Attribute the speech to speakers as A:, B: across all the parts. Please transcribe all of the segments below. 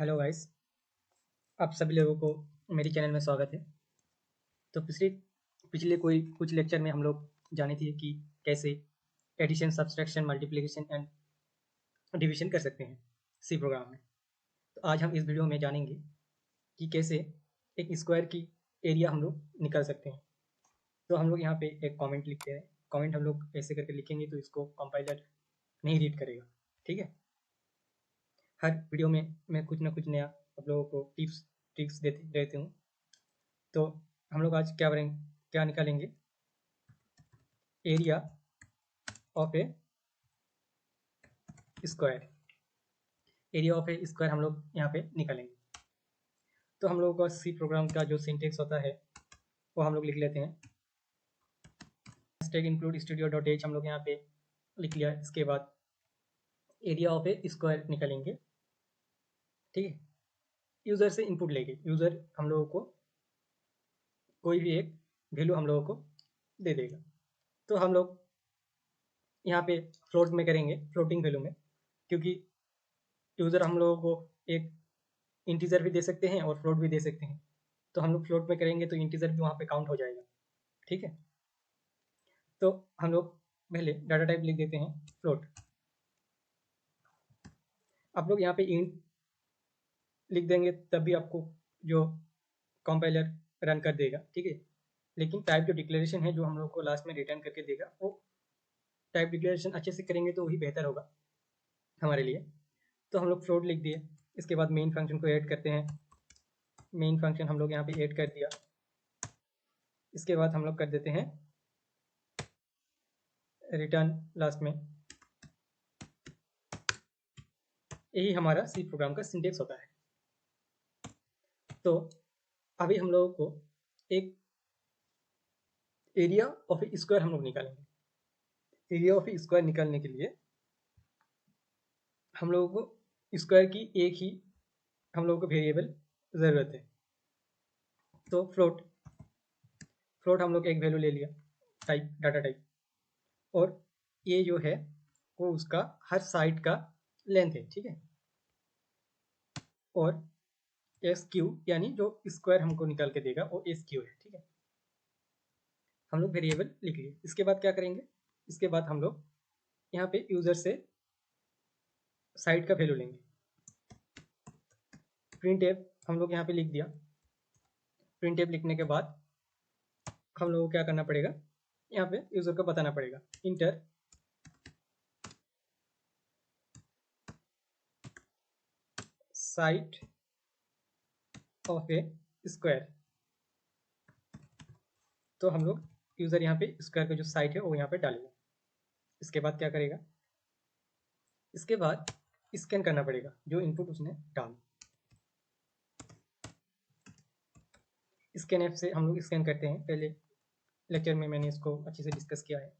A: Hello guys, आप सभी लोगों को मेरी चैनल में स्वागत है। तो पिछले कोई कुछ लेक्चर में हम लोग जाने थे कि कैसे addition, subtraction, multiplication and division कर सकते हैं सी प्रोग्राम में। तो आज हम इस वीडियो में जानेंगे कि कैसे एक स्क्वायर की एरिया हम लोग निकाल सकते हैं। तो हम लोग यहाँ पे एक कमेंट लिखते हैं। कमेंट हम लोग ऐसे करके लिखेंगे तो इसको कंपाइलर नहीं रीड करेगा, ठीक है। हर वीडियो में मैं कुछ ना कुछ नया आप लोगों को ट्रिक्स देते रहती हूँ। तो हम लोग आज क्या निकालेंगे, area of A square. Area of A square हम लोग यहाँ पे निकालेंगे। तो हम लोगों का सी प्रोग्राम का जो सिंटेक्स होता है वो हम लोग लिख लेते हैं। Stack include studio dot H हम लोग यहाँ पे लिख लिया। इसके बाद एरिया ऑफ ए स्क्वायर निकालेंगे, ठीक है। यूज़र से इनपुट लेंगे। यूज़र हम लोगों को कोई भी एक वैल्यू हम लोगों को दे देगा। तो हम लोग यहाँ पे फ्लोट में करेंगे, फ्लोटिंग वैल्यू में, क्योंकि यूज़र हम लोगों को एक इंटीजर भी दे सकते हैं और फ्लोट भी दे सकते हैं। तो हम लोग फ्लोट में करेंगे तो इंटीजर भी वहाँ पे काउंट हो जाएगा, ठीक है। तो हम लोग पहले डाटा टाइप लिख देते हैं फ्लोट। आप लोग यहाँ पे इंट लिख देंगे तब भी आपको जो कंपाइलर रन कर देगा, ठीक है। लेकिन टाइप जो डिक्लेरेशन है जो हम लोग को लास्ट में रिटर्न करके देगा, वो टाइप डिक्लेरेशन अच्छे से करेंगे तो वही बेहतर होगा हमारे लिए। तो हम लोग फ्लोट लिख दिए। इसके बाद मेन फंक्शन को ऐड करते हैं। मेन फंक्शन हम लोग यहाँ पे ऐड कर दिया। इसके बाद हम लोग कर देते हैं रिटर्न लास्ट में। यही हमारा सी प्रोग्राम का सिंटेक्स होता है। तो अभी हम लोगों को एक एरिया ऑफ ए स्क्वायर हम लोग निकालेंगे। एरिया ऑफ ए स्क्वायर निकालने के लिए हम लोगों को स्क्वायर की एक ही हम लोगों को वेरिएबल ज़रूरत है। तो फ्लोट हम लोग एक वैल्यू ले लिया, टाइप डाटा टाइप, और ये जो है वो उसका हर साइड का लेंथ है, ठीक है। और एस क्यू यानी जो स्क्वायर हमको निकाल के देगा वो एस क्यू है, ठीक है। हम लोग वेरिएबल लिख लिए। इसके बाद क्या करेंगे, इसके बाद हम लोग यहाँ पे यूज़र से साइड का वैल्यू लेंगे। प्रिंट एफ हम लोग यहाँ पे लिख दिया। प्रिंट एफ लिखने के बाद हम लोगों को क्या करना पड़ेगा, यहाँ पे यूज़र को बताना पड़ेगा inter side of A square. तो हम लोग यूज़र यहाँ पे स्क्वायर का जो साइड है वो यहाँ पे डालेगा। इसके बाद क्या करेगा, इसके बाद स्कैन करना पड़ेगा जो इनपुट उसने डाला। स्कैन ऐप से हम लोग स्कैन करते हैं, पहले लेक्चर में मैंने इसको अच्छे से डिस्कस किया है।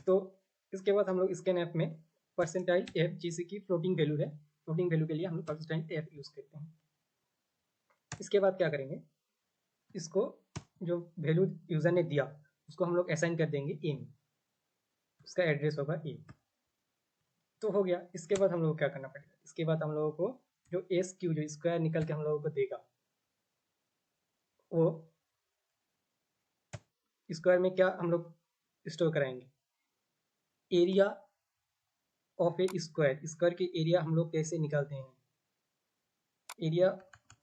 A: तो इसके बाद हम लोग स्कैन ऐप में परसेंटाइल एफ जिससे की फ्लोटिंग वैल्यू है, फ्लोटिंग वैल्यू के लिए हम लोग परसेंटाइल एफ यूज़ करते हैं। इसके बाद क्या करेंगे, इसको जो वैल्यू यूज़र ने दिया उसको हम लोग असाइन कर देंगे ए में। उसका एड्रेस होगा ए। तो हो गया। इसके बाद हम लोग को क्या करना पड़ेगा, इसके बाद हम लोगों को जो एस क्यू जो स्क्वायर निकल के हम लोगों को देगा, वो स्क्वायर में क्या हम लोग स्टोर कराएंगे, area of A square. Square की एरिया हम लोग कैसे निकालते हैं, एरिया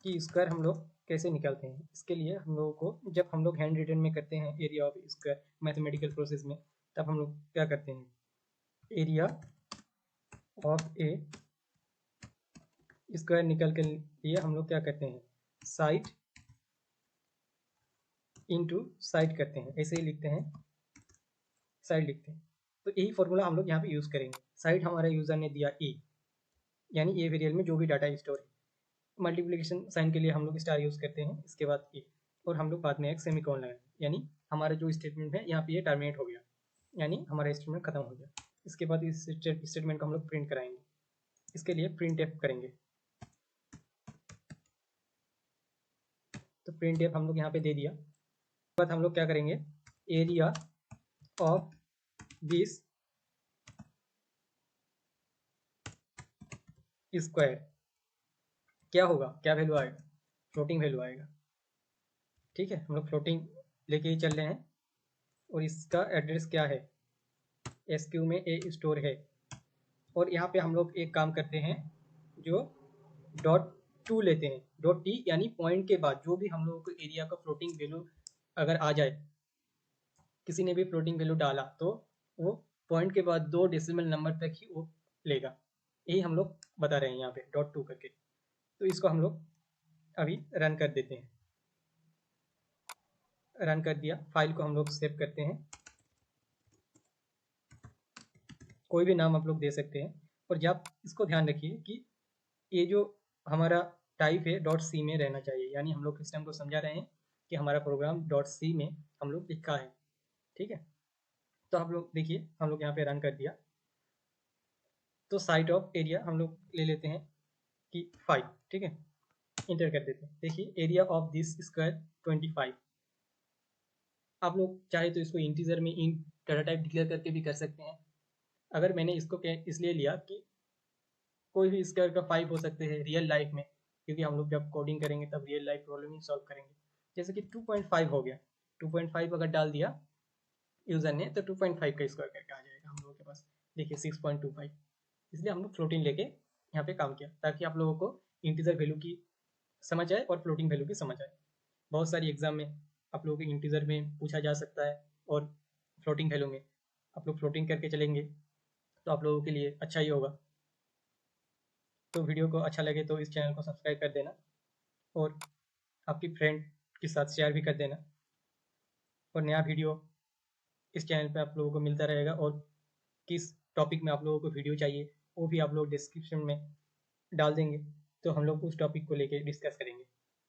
A: की स्क्वायर हम लोग कैसे निकालते हैं। इसके लिए हम लोगों को जब हम लोग हैंड रिटन में करते हैं area of square mathematical process में, तब हम लोग क्या करते हैं, एरिया ऑफ ए स्क्वायर निकल के लिए हम लोग क्या करते हैं, साइड इनटू साइड करते हैं, ऐसे ही लिखते हैं, साइड लिखते हैं। तो यही फॉर्मूला हम लोग यहाँ पे यूज़ करेंगे। साइड हमारा यूज़र ने दिया ए, यानी ए वेरिएबल में जो भी डाटा स्टोर है। मल्टीप्लिकेशन साइन के लिए हम लोग स्टार यूज़ करते हैं, इसके बाद ए, और हम लोग बाद में एक सेमीकोलन लगाएंगे, यानी हमारा जो स्टेटमेंट है यहाँ पे ये टर्मिनेट हो गया, यानी हमारा स्टेटमेंट खत्म हो गया। इसके बाद इस स्टेटमेंट को हम लोग प्रिंट कराएंगे। इसके लिए प्रिंट एफ करेंगे। तो प्रिंट एफ हम लोग यहाँ पे दे दिया। उसके बाद हम लोग क्या करेंगे, एरिया ऑफ दिस स्क्वायर। क्या होगा, क्या वैल्यू आएगा, फ्लोटिंग वैल्यू आएगा। ठीक है, हम लोग फ्लोटिंग लेके ही चल रहे हैं। और इसका एड्रेस क्या है, SQ में ए स्टोर है। और यहाँ पे हम लोग एक काम करते हैं, जो .2 लेते हैं, .t यानी पॉइंट के बाद जो भी हम लोगों को एरिया का फ्लोटिंग वैल्यू अगर आ जाए, किसी ने भी फ्लोटिंग वैल्यू डाला तो वो पॉइंट के बाद 2 डेसिमल नंबर तक ही वो लेगा। यही हम लोग बता रहे हैं यहाँ पे .2 करके। तो इसको हम लोग अभी रन कर देते हैं। रन कर दिया, फाइल को हम लोग सेव करते हैं। कोई भी नाम आप लोग दे सकते हैं। और जब इसको ध्यान रखिए कि ये जो हमारा टाइप है .c में रहना चाहिए, यानी हम लोग सिस्टम को समझा रहे हैं कि हमारा प्रोग्राम .c में हम लोग लिखा है। ठीक है, तो हम लोग देखिए, हम लोग यहाँ पे रन कर दिया। तो साइट ऑफ एरिया हम लोग ले लेते हैं कि 5। ठीक है, इंटर कर देते हैं। देखिए, एरिया ऑफ दिस स्क्वायर 25। आप लोग चाहे तो इसको इंटीजर में इंट डाटा टाइप डिक्लेयर करके भी कर सकते हैं। अगर मैंने इसको इसलिए लिया कि कोई भी स्क्वायर का 5 हो सकते हैं रियल लाइफ में, क्योंकि हम लोग जब कोडिंग करेंगे तब रियल लाइफ प्रॉब्लम ही सॉल्व करेंगे। जैसे कि 2.5 हो गया, 2.5 अगर डाल दिया यूज़र ने तो 2.5 का स्क्वायर करके आ जाएगा हम लोगों के पास। देखिए 6.25। इसलिए हम लोग फ्लोटिंग लेके यहाँ पे काम किया, ताकि आप लोगों को इंटीजर वैल्यू की समझ आए और फ्लोटिंग वैल्यू की समझ आए। बहुत सारी एग्जाम में आप लोगों को इंटीजर में पूछा जा सकता है और फ्लोटिंग वैल्यू में। आप लोग फ्लोटिंग करके चलेंगे तो आप लोगों के लिए अच्छा ही होगा। तो वीडियो को अच्छा लगे तो इस चैनल को सब्सक्राइब कर देना और आपकी फ्रेंड के साथ शेयर भी कर देना। और नया वीडियो इस चैनल पे आप लोगों को मिलता रहेगा। और किस टॉपिक में आप लोगों को वीडियो चाहिए वो भी आप लोग डिस्क्रिप्शन में डाल देंगे, तो हम लोग उस टॉपिक को लेके डिस्कस करेंगे।